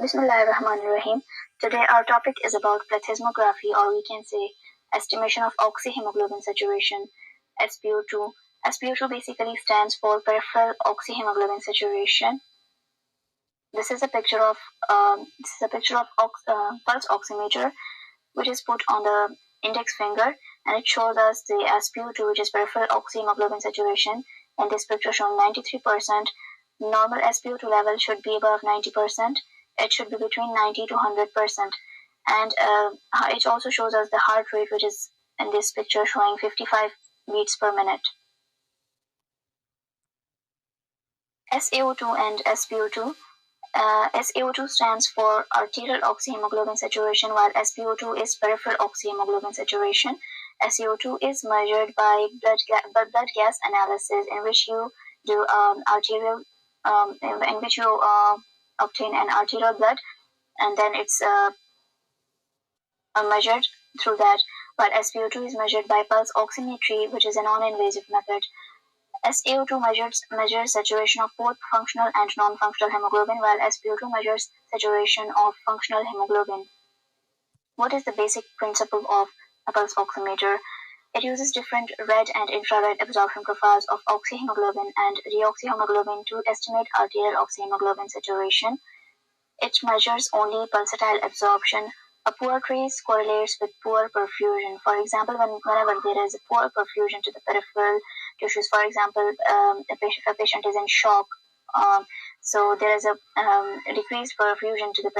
Bismillahirrahmanirrahim. Today our topic is about plethysmography, or we can say estimation of oxyhemoglobin saturation, SpO2. SpO2 basically stands for peripheral oxyhemoglobin saturation. This is a picture of pulse oximeter, which is put on the index finger, and it shows us the SpO2, which is peripheral oxyhemoglobin saturation. In this picture shown 93%. Normal SpO2 level should be above 90%. It should be between 90 to 100%. And it also shows us the heart rate, which is in this picture showing 55 beats per minute. SaO2 and SpO2. SaO2 stands for arterial oxyhemoglobin saturation, while SpO2 is peripheral oxyhemoglobin saturation. SaO2 is measured by blood gas analysis, in which you do in which you obtain an arterial blood, and then it's measured through that. While SpO2 is measured by pulse oximetry, which is a non-invasive method. SaO2 measures saturation of both functional and non-functional hemoglobin, while SpO2 measures saturation of functional hemoglobin. What is the basic principle of a pulse oximeter? It uses different red and infrared absorption profiles of oxyhemoglobin and deoxyhemoglobin to estimate arterial oxyhemoglobin saturation. It measures only pulsatile absorption. A poor trace correlates with poor perfusion. For example, whenever there is a poor perfusion to the peripheral tissues, for example, if a patient is in shock, so there is a decreased perfusion to the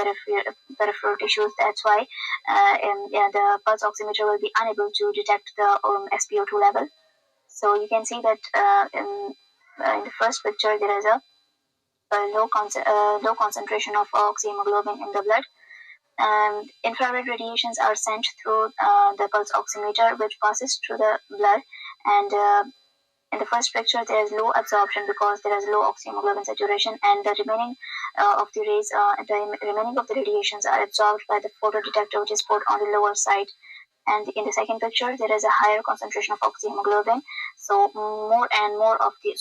peripheral tissues. That's why the pulse oximeter will be unable to detect the SpO2 level. So you can see that in the first picture there is a low concentration of oxyhemoglobin in the blood. Infrared radiations are sent through the pulse oximeter, which passes through the blood, and in the first picture there is low absorption because there is low oxyhemoglobin saturation, and the remaining of the rays, the remaining of the radiations are absorbed by the photodetector, which is put on the lower side. And in the second picture there is a higher concentration of oxyhemoglobin, so more of the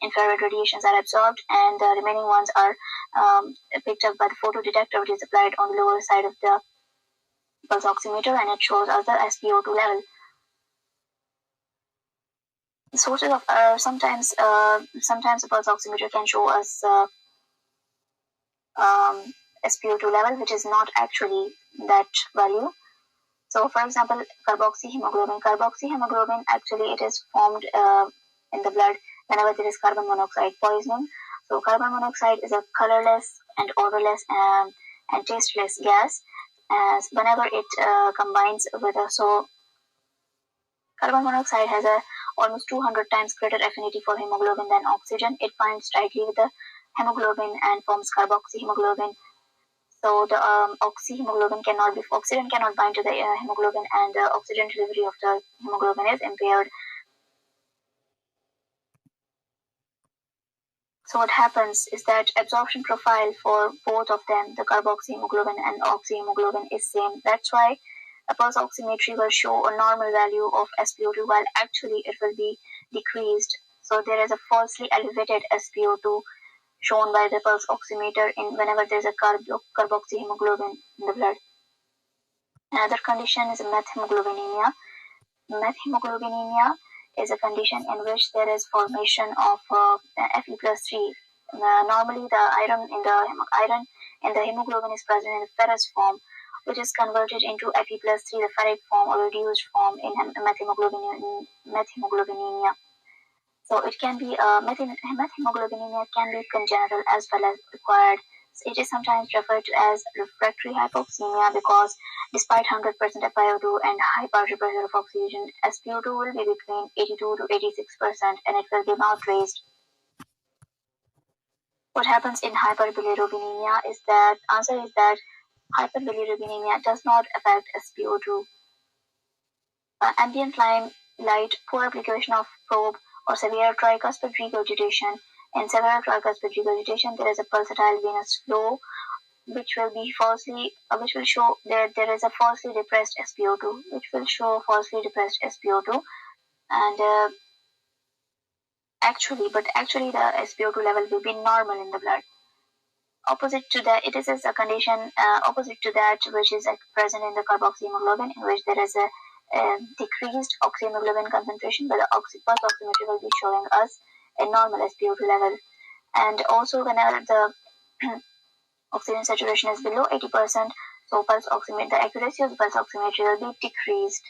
infrared radiations are absorbed, and the remaining ones are picked up by the photodetector, which is applied on the lower side of the pulse oximeter, and it shows us the SpO2 level. The sources of error: sometimes the pulse oximeter can show us SpO2 level, which is not actually that value. So, for example, carboxyhemoglobin. Carboxyhemoglobin, actually it is formed in the blood whenever there is carbon monoxide poisoning. So carbon monoxide is a colorless and odorless and tasteless gas. As whenever it combines with carbon monoxide has a almost 200 times greater affinity for hemoglobin than oxygen. It binds tightly with the hemoglobin and forms carboxyhemoglobin. So the oxygen cannot bind to the hemoglobin, and the oxygen delivery of the hemoglobin is impaired. So what happens is that absorption profile for both of them, the carboxyhemoglobin and oxyhemoglobin, is same. That's why a pulse oximetry will show a normal value of SpO2, while actually it will be decreased. So there is a falsely elevated SpO2 shown by the pulse oximeter whenever there is a carboxyhemoglobin in the blood. Another condition is methemoglobinemia. Methemoglobinemia is a condition in which there is formation of Fe+3. Normally, the iron in the hemoglobin is present in the ferrous form, which is converted into Fe+3, the ferric form or reduced form in methemoglobinemia. So it can be methemoglobinemia can be congenital as well as acquired. So it is sometimes referred to as refractory hypoxemia because despite 100% FiO2 and high partial pressure of oxygen, SpO2 will be between 82 to 86%, and it will be not raised. What happens in hyperbilirubinemia is that hyperbilirubinemia does not affect SpO2. Ambient light, poor application of probe, or severe tricuspid regurgitation. In severe tricuspid regurgitation, there is a pulsatile venous flow, which will show that there is a falsely depressed SpO2, and actually the SpO2 level will be normal in the blood. opposite to that, it is a condition opposite to that which is present in the carboxyhemoglobin, in which there is a decreased oxyhemoglobin concentration, but the pulse oximetry will be showing us a normal SpO2 level. And also whenever the oxygen saturation is below 80%, so pulse oximetry, the accuracy of the pulse oximetry will be decreased.